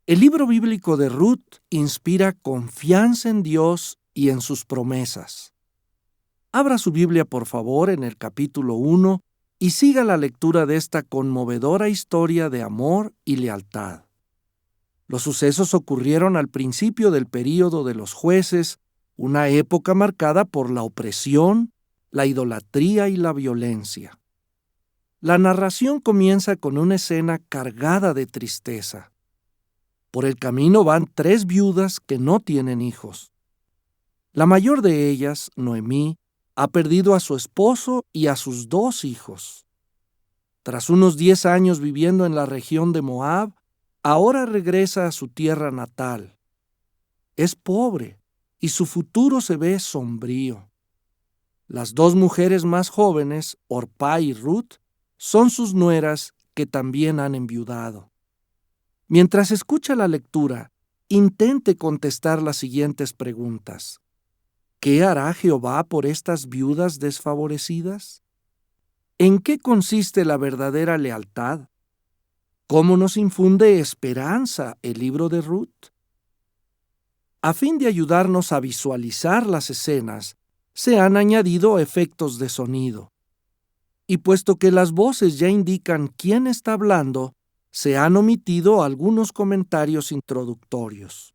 El libro bíblico de Ruth inspira confianza en Dios y en sus promesas. Abra su Biblia, por favor, en el capítulo 1 y siga la lectura de esta conmovedora historia de amor y lealtad. Los sucesos ocurrieron al principio del período de los jueces, una época marcada por la opresión, la idolatría y la violencia. La narración comienza con una escena cargada de tristeza. Por el camino van 3 viudas que no tienen hijos. La mayor de ellas, Noemí, ha perdido a su esposo y a sus 2 hijos. Tras unos 10 años viviendo en la región de Moab, ahora regresa a su tierra natal. Es pobre y su futuro se ve sombrío. Las 2 mujeres más jóvenes, Orpá y Ruth, son sus nueras que también han enviudado. Mientras escucha la lectura, intente contestar las siguientes preguntas. ¿Qué hará Jehová por estas viudas desfavorecidas? ¿En qué consiste la verdadera lealtad? ¿Cómo nos infunde esperanza el libro de Ruth? A fin de ayudarnos a visualizar las escenas, se han añadido efectos de sonido. Y puesto que las voces ya indican quién está hablando, se han omitido algunos comentarios introductorios.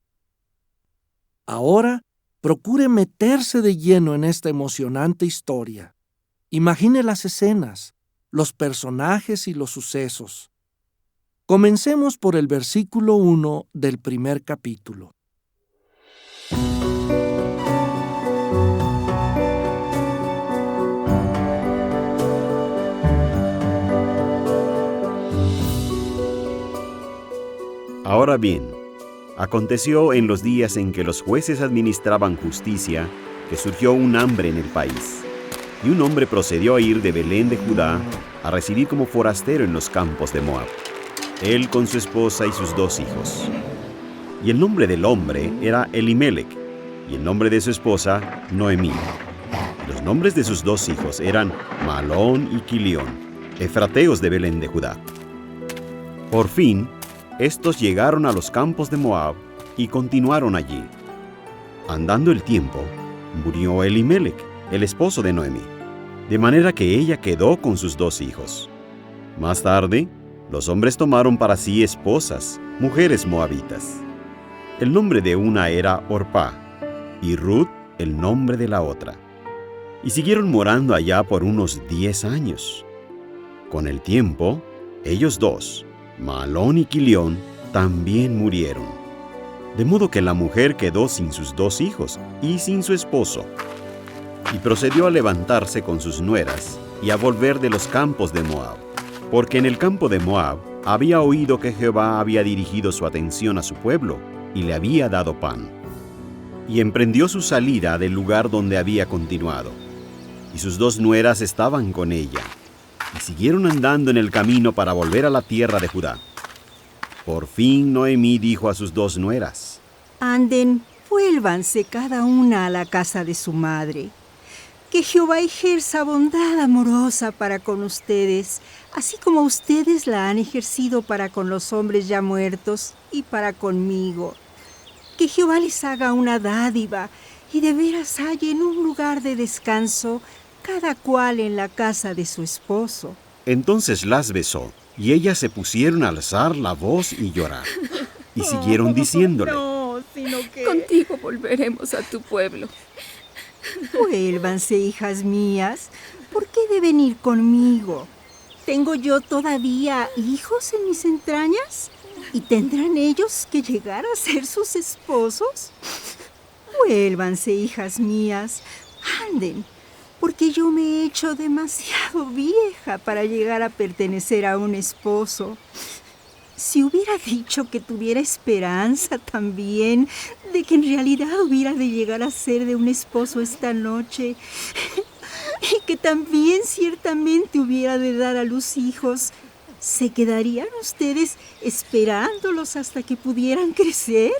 Ahora, procure meterse de lleno en esta emocionante historia. Imagine las escenas, los personajes y los sucesos. Comencemos por el versículo 1 del primer capítulo. Ahora bien, aconteció en los días en que los jueces administraban justicia, que surgió un hambre en el país. Y un hombre procedió a ir de Belén de Judá a residir como forastero en los campos de Moab, él con su esposa y sus 2 hijos. Y el nombre del hombre era Elimelec, y el nombre de su esposa, Noemí. Y los nombres de sus 2 hijos eran Mahlón y Quilión, efrateos de Belén de Judá. Por fin, estos llegaron a los campos de Moab y continuaron allí. Andando el tiempo, murió Elimelec, el esposo de Noemí, de manera que ella quedó con sus 2 hijos. Más tarde, los hombres tomaron para sí esposas, mujeres moabitas. El nombre de una era Orpá, y Ruth el nombre de la otra. Y siguieron morando allá por unos 10 años. Con el tiempo, ellos 2, Mahlón y Quilión, también murieron. De modo que la mujer quedó sin sus 2 hijos y sin su esposo. Y procedió a levantarse con sus nueras y a volver de los campos de Moab, porque en el campo de Moab había oído que Jehová había dirigido su atención a su pueblo y le había dado pan. Y emprendió su salida del lugar donde había continuado, y sus 2 nueras estaban con ella, y siguieron andando en el camino para volver a la tierra de Judá. Por fin Noemí dijo a sus 2 nueras: Anden, vuélvanse cada una a la casa de su madre. Que Jehová ejerza bondad amorosa para con ustedes, así como ustedes la han ejercido para con los hombres ya muertos y para conmigo. Que Jehová les haga una dádiva y de veras hallen un lugar de descanso, cada cual en la casa de su esposo. Entonces las besó, y ellas se pusieron a alzar la voz y llorar. Y siguieron diciéndole: No, sino que... Contigo volveremos a tu pueblo. Vuélvanse, hijas mías. ¿Por qué deben ir conmigo? ¿Tengo yo todavía hijos en mis entrañas? ¿Y tendrán ellos que llegar a ser sus esposos? Vuélvanse, hijas mías. Anden, porque yo me he hecho demasiado vieja para llegar a pertenecer a un esposo. Si hubiera dicho que tuviera esperanza también de que en realidad hubiera de llegar a ser de un esposo esta noche y que también ciertamente hubiera de dar a luz hijos, ¿se quedarían ustedes esperándolos hasta que pudieran crecer?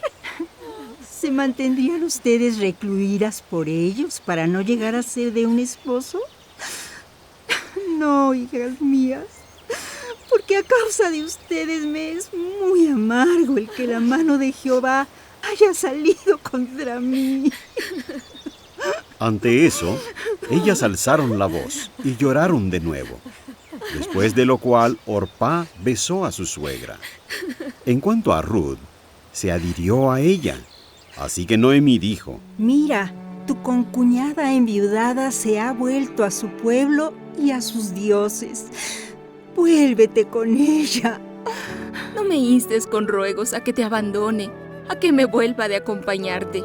¿Se mantendrían ustedes recluidas por ellos para no llegar a ser de un esposo? No, hijas mías, porque a causa de ustedes me es muy amargo el que la mano de Jehová haya salido contra mí. Ante eso, ellas alzaron la voz y lloraron de nuevo, después de lo cual Orpá besó a su suegra. En cuanto a Ruth, se adhirió a ella. Así que Noemí dijo: Mira, tu concuñada enviudada se ha vuelto a su pueblo y a sus dioses. Vuélvete con ella. No me instes con ruegos a que te abandone, a que me vuelva de acompañarte,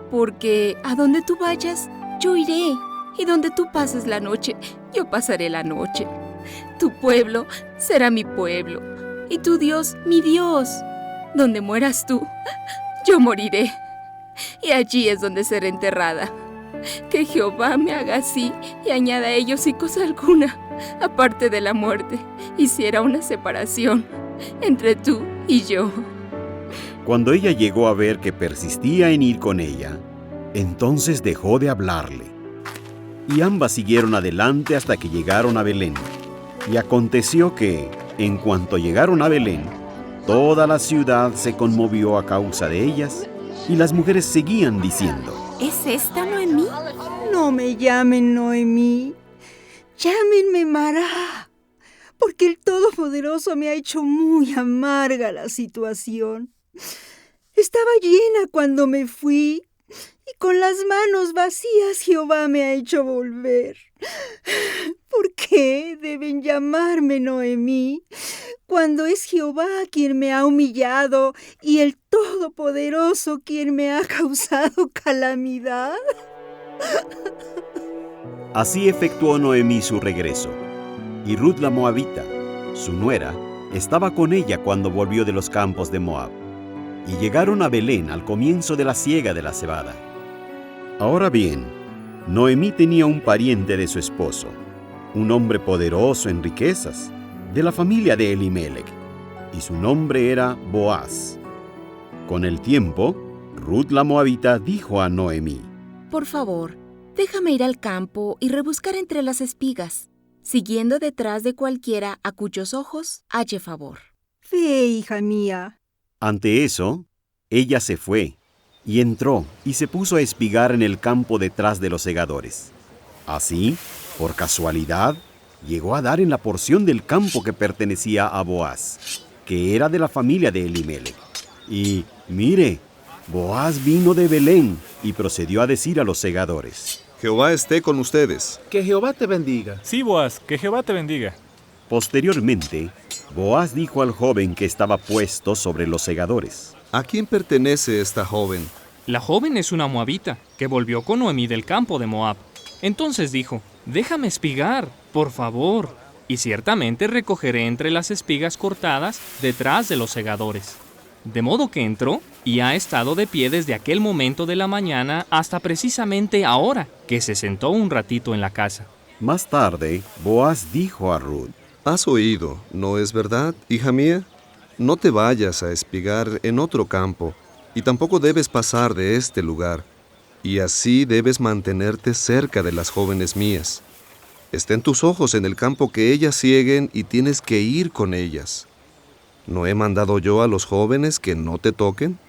porque a donde tú vayas, yo iré, y donde tú pases la noche, yo pasaré la noche. Tu pueblo será mi pueblo, y tu Dios mi Dios. Donde mueras tú, yo moriré, y allí es donde seré enterrada. Que Jehová me haga así y añada a ellos sin cosa alguna, aparte de la muerte, hiciera una separación entre tú y yo. Cuando ella llegó a ver que persistía en ir con ella, entonces dejó de hablarle. Y ambas siguieron adelante hasta que llegaron a Belén. Y aconteció que, en cuanto llegaron a Belén, toda la ciudad se conmovió a causa de ellas, y las mujeres seguían diciendo: ¿Es esta Noemí? No me llamen Noemí, llámenme Mará, porque el Todopoderoso me ha hecho muy amarga la situación. Estaba llena cuando me fui, y con las manos vacías Jehová me ha hecho volver. ¿Por qué deben llamarme Noemí cuando es Jehová quien me ha humillado y el Todopoderoso quien me ha causado calamidad? Así efectuó Noemí su regreso. Y Ruth la Moabita, su nuera, estaba con ella cuando volvió de los campos de Moab. Y llegaron a Belén al comienzo de la siega de la cebada. Ahora bien, Noemí tenía un pariente de su esposo, un hombre poderoso en riquezas, de la familia de Elimelec, y su nombre era Boaz. Con el tiempo, Ruth la Moabita dijo a Noemí: Por favor, déjame ir al campo y rebuscar entre las espigas, siguiendo detrás de cualquiera a cuyos ojos halle favor. Ve, hija mía. Ante eso, ella se fue, y entró y se puso a espigar en el campo detrás de los segadores. Así, por casualidad, llegó a dar en la porción del campo que pertenecía a Boaz, que era de la familia de Elimelec. Y, mire, Boaz vino de Belén y procedió a decir a los segadores: Jehová esté con ustedes. Que Jehová te bendiga. Sí, Boaz, que Jehová te bendiga. Posteriormente, Boaz dijo al joven que estaba puesto sobre los segadores: ¿A quién pertenece esta joven? La joven es una moabita, que volvió con Noemí del campo de Moab. Entonces dijo: déjame espigar, por favor, y ciertamente recogeré entre las espigas cortadas detrás de los segadores. De modo que entró y ha estado de pie desde aquel momento de la mañana hasta precisamente ahora, que se sentó un ratito en la casa. Más tarde, Boaz dijo a Ruth: ¿Has oído, no es verdad, hija mía? No te vayas a espigar en otro campo, y tampoco debes pasar de este lugar, y así debes mantenerte cerca de las jóvenes mías. Estén tus ojos en el campo que ellas sieguen y tienes que ir con ellas. ¿No he mandado yo a los jóvenes que no te toquen?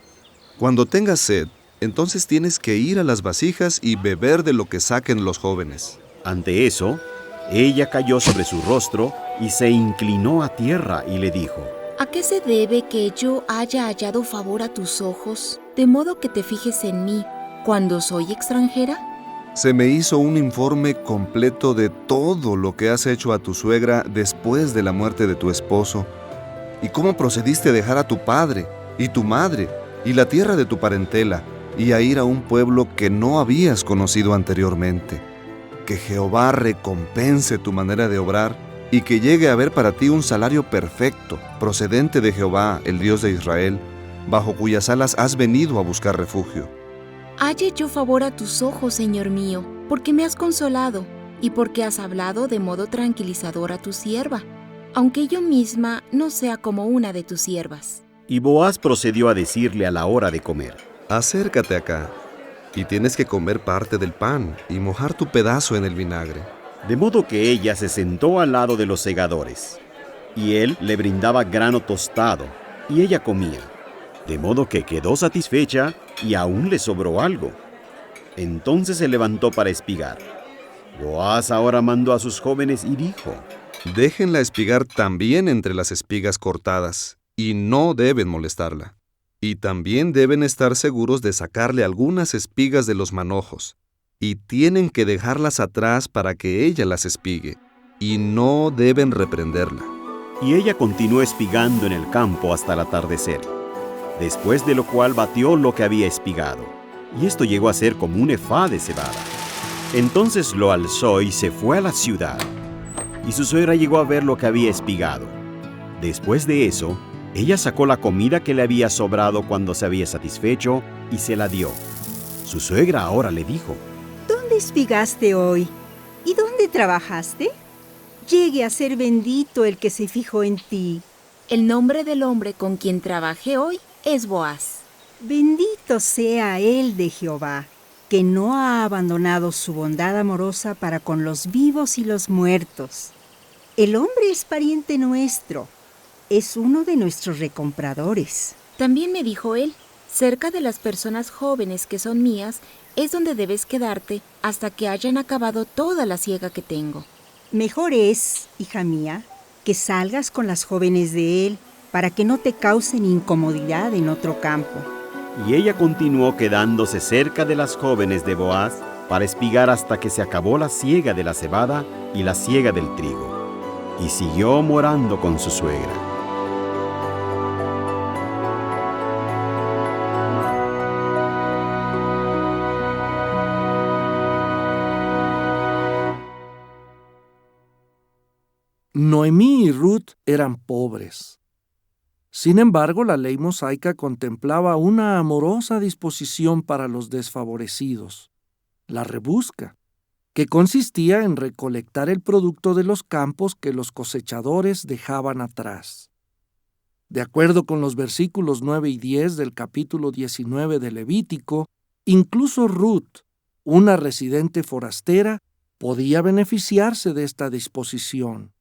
Cuando tengas sed, entonces tienes que ir a las vasijas y beber de lo que saquen los jóvenes. Ante eso, ella cayó sobre su rostro y se inclinó a tierra y le dijo: ¿A qué se debe que yo haya hallado favor a tus ojos, de modo que te fijes en mí, cuando soy extranjera? Se me hizo un informe completo de todo lo que has hecho a tu suegra después de la muerte de tu esposo, y cómo procediste a dejar a tu padre, y tu madre, y la tierra de tu parentela, y a ir a un pueblo que no habías conocido anteriormente. Que Jehová recompense tu manera de obrar, y que llegue a haber para ti un salario perfecto, procedente de Jehová, el Dios de Israel, bajo cuyas alas has venido a buscar refugio. Halle yo favor a tus ojos, Señor mío, porque me has consolado, y porque has hablado de modo tranquilizador a tu sierva, aunque yo misma no sea como una de tus siervas. Y Boaz procedió a decirle a la hora de comer: Acércate acá, y tienes que comer parte del pan, y mojar tu pedazo en el vinagre. De modo que ella se sentó al lado de los segadores. y él le brindaba grano tostado, y ella comía, de modo que quedó satisfecha y aún le sobró algo. Entonces se levantó para espigar. Boaz ahora mandó a sus jóvenes y dijo: Déjenla espigar también entre las espigas cortadas, y no deben molestarla. Y también deben estar seguros de sacarle algunas espigas de los manojos, y tienen que dejarlas atrás para que ella las espigue, y no deben reprenderla. Y ella continuó espigando en el campo hasta el atardecer, después de lo cual batió lo que había espigado, y esto llegó a ser como un efá de cebada. Entonces lo alzó y se fue a la ciudad, y su suegra llegó a ver lo que había espigado. Después de eso, ella sacó la comida que le había sobrado cuando se había satisfecho y se la dio. Su suegra ahora le dijo: ¿Dónde espigaste hoy? ¿Y dónde trabajaste? Llegue a ser bendito el que se fijó en ti. El nombre del hombre con quien trabajé hoy es Boaz. Bendito sea él de Jehová, que no ha abandonado su bondad amorosa para con los vivos y los muertos. El hombre es pariente nuestro, es uno de nuestros recompradores. También me dijo él: cerca de las personas jóvenes que son mías es donde debes quedarte hasta que hayan acabado toda la siega que tengo. Mejor es, hija mía, que salgas con las jóvenes de él para que no te causen incomodidad en otro campo. Y ella continuó quedándose cerca de las jóvenes de Boaz para espigar hasta que se acabó la siega de la cebada y la siega del trigo, y siguió morando con su suegra. Noemí y Ruth eran pobres. Sin embargo, la ley mosaica contemplaba una amorosa disposición para los desfavorecidos, la rebusca, que consistía en recolectar el producto de los campos que los cosechadores dejaban atrás. De acuerdo con los versículos 9 y 10 del capítulo 19 de Levítico, incluso Ruth, una residente forastera, podía beneficiarse de esta disposición.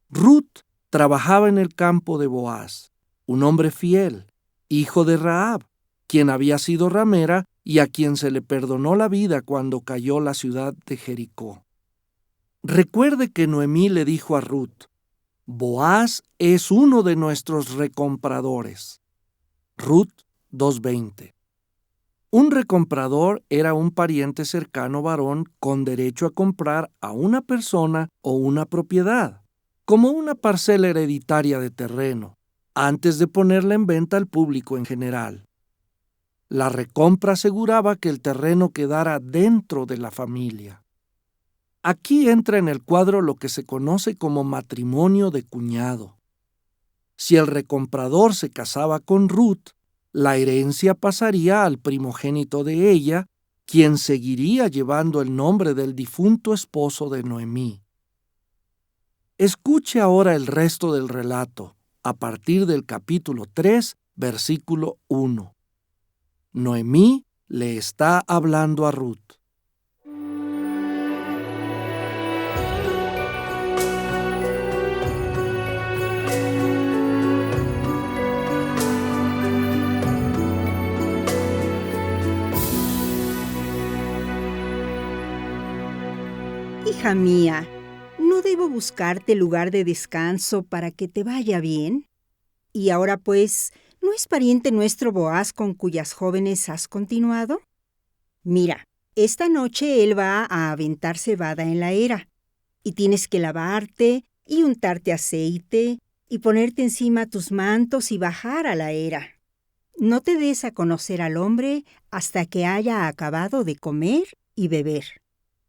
Ruth trabajaba en el campo de Boaz, un hombre fiel, hijo de Rahab, quien había sido ramera y a quien se le perdonó la vida cuando cayó la ciudad de Jericó. Recuerde que Noemí le dijo a Ruth: Boaz es uno de nuestros recompradores. Ruth 2:20. Un recomprador era un pariente cercano varón con derecho a comprar a una persona o una propiedad, como una parcela hereditaria de terreno, antes de ponerla en venta al público en general. La recompra aseguraba que el terreno quedara dentro de la familia. Aquí entra en el cuadro lo que se conoce como matrimonio de cuñado. Si el recomprador se casaba con Ruth, la herencia pasaría al primogénito de ella, quien seguiría llevando el nombre del difunto esposo de Noemí. Escuche ahora el resto del relato, a partir del capítulo 3, versículo 1. Noemí le está hablando a Ruth. Hija mía, ¿no debo buscarte lugar de descanso para que te vaya bien? Y ahora pues, ¿no es pariente nuestro Boaz con cuyas jóvenes has continuado? Mira, esta noche él va a aventar cebada en la era, y tienes que lavarte y untarte aceite y ponerte encima tus mantos y bajar a la era. No te des a conocer al hombre hasta que haya acabado de comer y beber.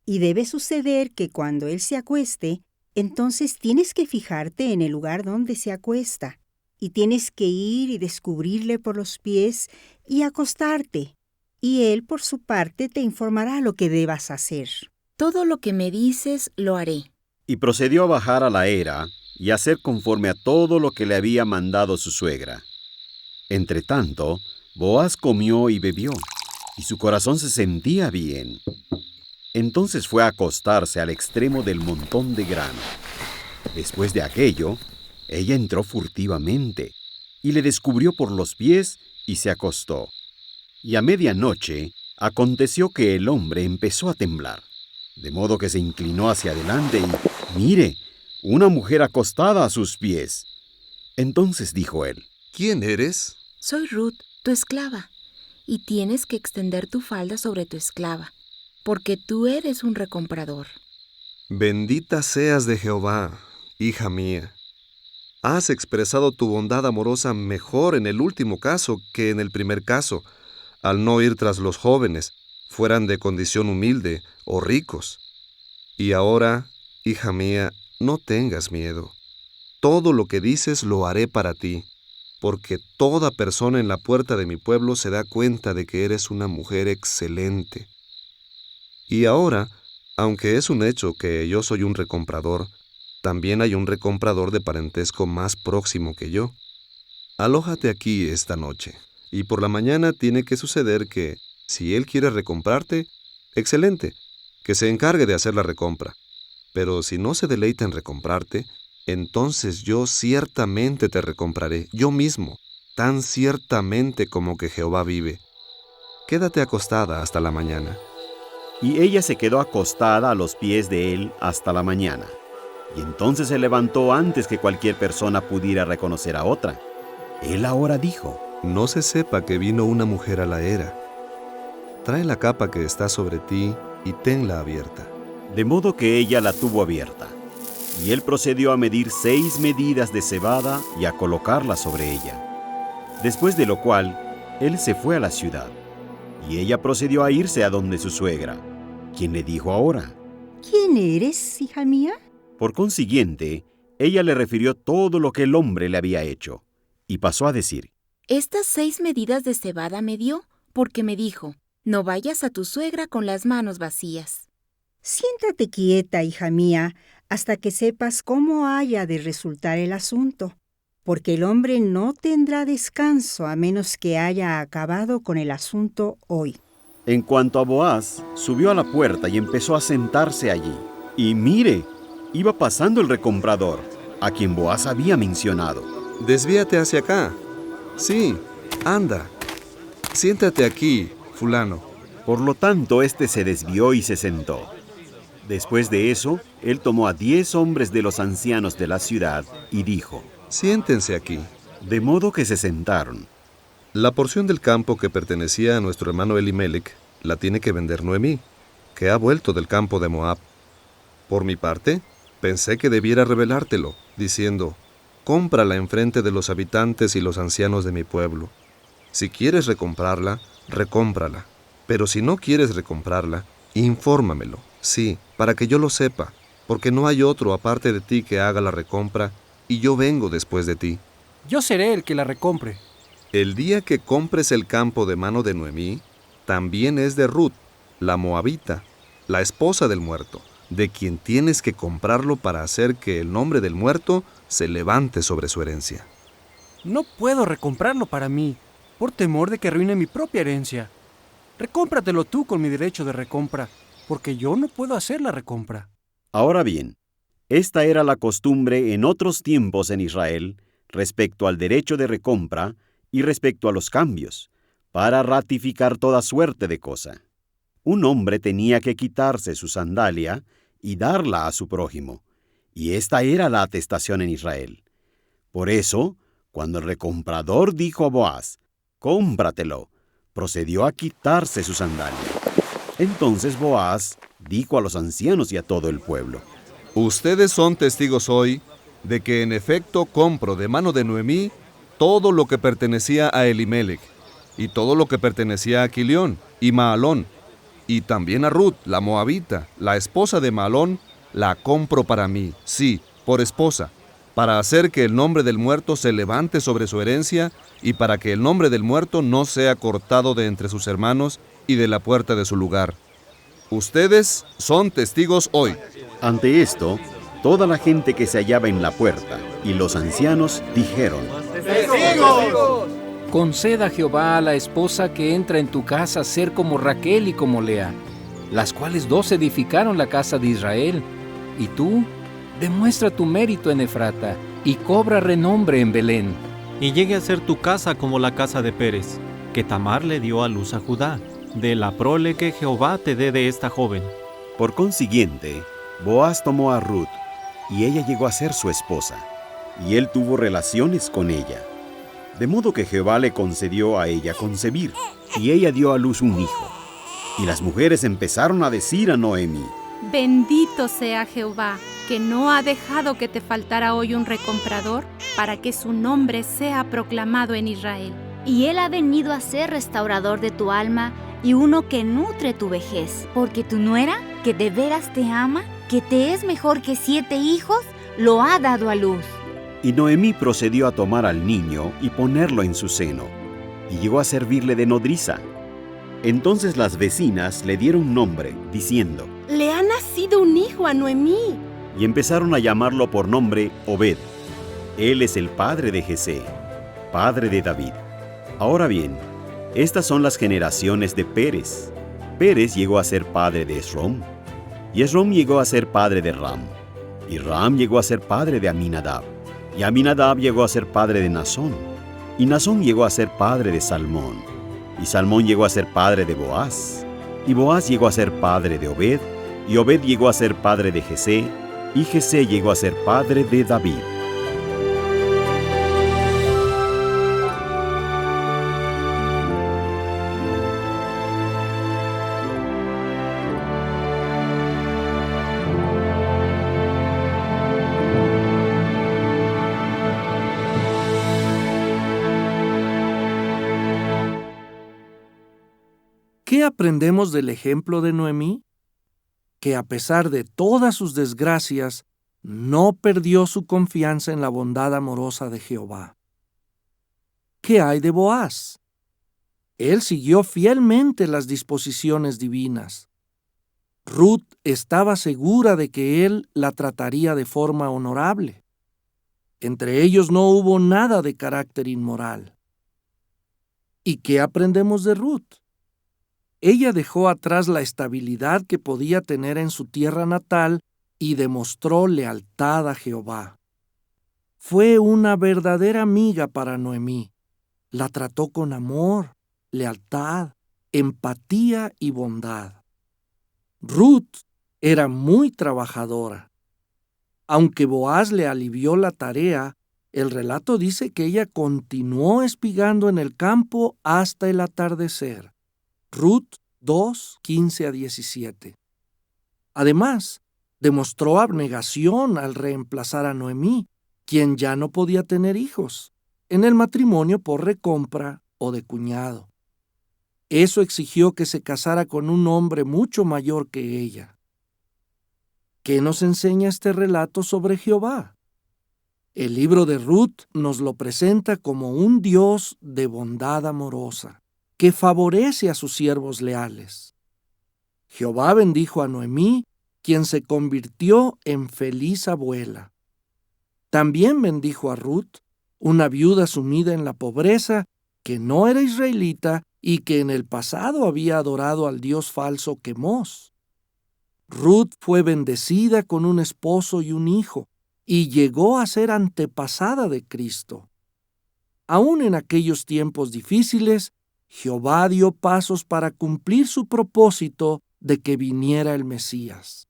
Y debe suceder que cuando él se acueste, entonces tienes que fijarte en el lugar donde se acuesta, y tienes que ir y descubrirle por los pies y acostarte, y él por su parte te informará lo que debas hacer. Todo lo que me dices lo haré. Y procedió a bajar a la era y a hacer conforme a todo lo que le había mandado su suegra. Entretanto, Boaz comió y bebió, y su corazón se sentía bien. Entonces fue a acostarse al extremo del montón de grano. Después de aquello, Ella entró furtivamente y le descubrió por los pies y se acostó. Y a medianoche aconteció que el hombre empezó a temblar, de modo que se inclinó hacia adelante y, mire, una mujer acostada a sus pies. Entonces dijo él: ¿Quién eres? Soy Ruth, tu esclava, y tienes que extender tu falda sobre tu esclava, porque tú eres un recomprador. Bendita seas de Jehová, hija mía. Has expresado tu bondad amorosa mejor en el último caso que en el primer caso, al no ir tras los jóvenes, fueran de condición humilde o ricos. Y ahora, hija mía, no tengas miedo. Todo lo que dices lo haré para ti, porque toda persona en la puerta de mi pueblo se da cuenta de que eres una mujer excelente. Y ahora, aunque es un hecho que yo soy un recomprador, también hay un recomprador de parentesco más próximo que yo. Alójate aquí esta noche, y por la mañana tiene que suceder que, si él quiere recomprarte, excelente, que se encargue de hacer la recompra. Pero si no se deleita en recomprarte, entonces yo ciertamente te recompraré, yo mismo, tan ciertamente como que Jehová vive. Quédate acostada hasta la mañana. Y ella se quedó acostada a los pies de él hasta la mañana. Y entonces se levantó antes que cualquier persona pudiera reconocer a otra. Él ahora dijo: No se sepa que vino una mujer a la era. Trae la capa que está sobre ti y tenla abierta. De modo que ella la tuvo abierta. Y él procedió a medir 6 medidas de cebada y a colocarla sobre ella. Después de lo cual, él se fue a la ciudad. Y ella procedió a irse a donde su suegra, quien le dijo ahora: ¿Quién eres, hija mía? Por consiguiente, ella le refirió todo lo que el hombre le había hecho, y pasó a decir: Estas 6 medidas de cebada me dio, porque me dijo: no vayas a tu suegra con las manos vacías. Siéntate quieta, hija mía, hasta que sepas cómo haya de resultar el asunto, porque el hombre no tendrá descanso a menos que haya acabado con el asunto hoy. En cuanto a Boaz, subió a la puerta y empezó a sentarse allí. Y mire, iba pasando el recomprador, a quien Boaz había mencionado. Desvíate hacia acá. Sí, anda. Siéntate aquí, fulano. Por lo tanto, éste se desvió y se sentó. Después de eso, él tomó a 10 hombres de los ancianos de la ciudad y dijo: Siéntense aquí. De modo que se sentaron. La porción del campo que pertenecía a nuestro hermano Elimelec la tiene que vender Noemí, que ha vuelto del campo de Moab. Por mi parte, pensé que debiera revelártelo, diciendo: cómprala enfrente de los habitantes y los ancianos de mi pueblo. Si quieres recomprarla, recómprala. Pero si no quieres recomprarla, infórmamelo, sí, para que yo lo sepa, porque no hay otro aparte de ti que haga la recompra, y yo vengo después de ti. Yo seré el que la recompre. El día que compres el campo de mano de Noemí, también es de Ruth, la moabita, la esposa del muerto, de quien tienes que comprarlo para hacer que el nombre del muerto se levante sobre su herencia. No puedo recomprarlo para mí, por temor de que arruine mi propia herencia. Recómpratelo tú con mi derecho de recompra, porque yo no puedo hacer la recompra. Ahora bien, esta era la costumbre en otros tiempos en Israel respecto al derecho de recompra y respecto a los cambios, para ratificar toda suerte de cosa. Un hombre tenía que quitarse su sandalia y darla a su prójimo, y esta era la atestación en Israel. Por eso, cuando el recomprador dijo a Boaz: cómpratelo, procedió a quitarse su sandalia. Entonces Boaz dijo a los ancianos y a todo el pueblo: Ustedes son testigos hoy de que en efecto compro de mano de Noemí todo lo que pertenecía a Elimelec, y todo lo que pertenecía a Quilión y Maalón, y también a Ruth, la moabita, la esposa de Maalón, la compro para mí, sí, por esposa, para hacer que el nombre del muerto se levante sobre su herencia, y para que el nombre del muerto no sea cortado de entre sus hermanos y de la puerta de su lugar. Ustedes son testigos hoy. Ante esto, toda la gente que se hallaba en la puerta y los ancianos dijeron: ¡Testigos! Conceda a Jehová a la esposa que entra en tu casa ser como Raquel y como Lea, las cuales 2 edificaron la casa de Israel, y tú Demuestra tu mérito en Efrata y cobra renombre en Belén. Y llegue a ser tu casa como la casa de Pérez, que Tamar le dio a luz a Judá, de la prole que Jehová te dé de esta joven. Por consiguiente, Boaz tomó a Ruth, y ella llegó a ser su esposa, y él tuvo relaciones con ella. De modo que Jehová le concedió a ella concebir, y ella dio a luz un hijo. Y las mujeres empezaron a decir a Noemi: Bendito sea Jehová, que no ha dejado que te faltara hoy un recomprador, para que su nombre sea proclamado en Israel. Y él ha venido a ser restaurador de tu alma y uno que nutre tu vejez, porque tu nuera, que de veras te ama, que te es mejor que 7 hijos, lo ha dado a luz. Y Noemí procedió a tomar al niño y ponerlo en su seno, y llegó a servirle de nodriza. Entonces las vecinas le dieron nombre, diciendo: Le ha nacido un hijo a Noemí. Y empezaron a llamarlo por nombre Obed. Él es el padre de Jesé, padre de David. Ahora bien, estas son las generaciones de Pérez. Pérez llegó a ser padre de Esrom, y Esrom llegó a ser padre de Ram, y Ram llegó a ser padre de Aminadab, y Aminadab llegó a ser padre de Nasón, y Nasón llegó a ser padre de Salmón, y Salmón llegó a ser padre de Boaz, y Boaz llegó a ser padre de Obed, y Obed llegó a ser padre de Jesé, y Jesé llegó a ser padre de David. ¿Qué aprendemos del ejemplo de Noemí? Que a pesar de todas sus desgracias, no perdió su confianza en la bondad amorosa de Jehová. ¿Qué hay de Boaz? Él siguió fielmente las disposiciones divinas. Ruth estaba segura de que él la trataría de forma honorable. Entre ellos no hubo nada de carácter inmoral. ¿Y qué aprendemos de Ruth? Ella dejó atrás la estabilidad que podía tener en su tierra natal y demostró lealtad a Jehová. Fue una verdadera amiga para Noemí. La trató con amor, lealtad, empatía y bondad. Ruth era muy trabajadora. Aunque Boaz le alivió la tarea, el relato dice que ella continuó espigando en el campo hasta el atardecer. Ruth 2, 15-17. Además, demostró abnegación al reemplazar a Noemí, quien ya no podía tener hijos, en el matrimonio por recompra o de cuñado. Eso exigió que se casara con un hombre mucho mayor que ella. ¿Qué nos enseña este relato sobre Jehová? El libro de Ruth nos lo presenta como un Dios de bondad amorosa, que favorece a sus siervos leales. Jehová bendijo a Noemí, quien se convirtió en feliz abuela. También bendijo a Ruth, una viuda sumida en la pobreza, que no era israelita y que en el pasado había adorado al dios falso Quemos. Ruth fue bendecida con un esposo y un hijo, y llegó a ser antepasada de Cristo. Aún en aquellos tiempos difíciles, Jehová dio pasos para cumplir su propósito de que viniera el Mesías.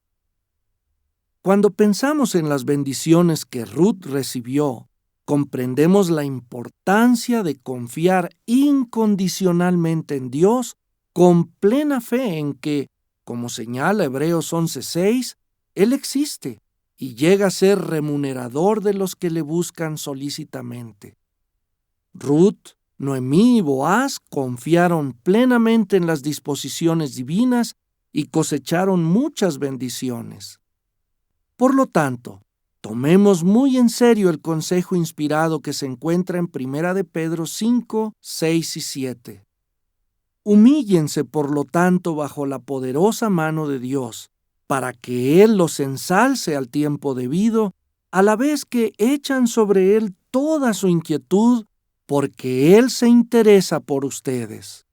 Cuando pensamos en las bendiciones que Ruth recibió, comprendemos la importancia de confiar incondicionalmente en Dios con plena fe en que, como señala Hebreos 11:6, Él existe y llega a ser remunerador de los que le buscan solícitamente. Ruth, Noemí y Boaz confiaron plenamente en las disposiciones divinas y cosecharon muchas bendiciones. Por lo tanto, tomemos muy en serio el consejo inspirado que se encuentra en 1 de Pedro 5, 6 y 7. Humíllense, por lo tanto, bajo la poderosa mano de Dios, para que Él los ensalce al tiempo debido, a la vez que echan sobre Él toda su inquietud, porque Él se interesa por ustedes.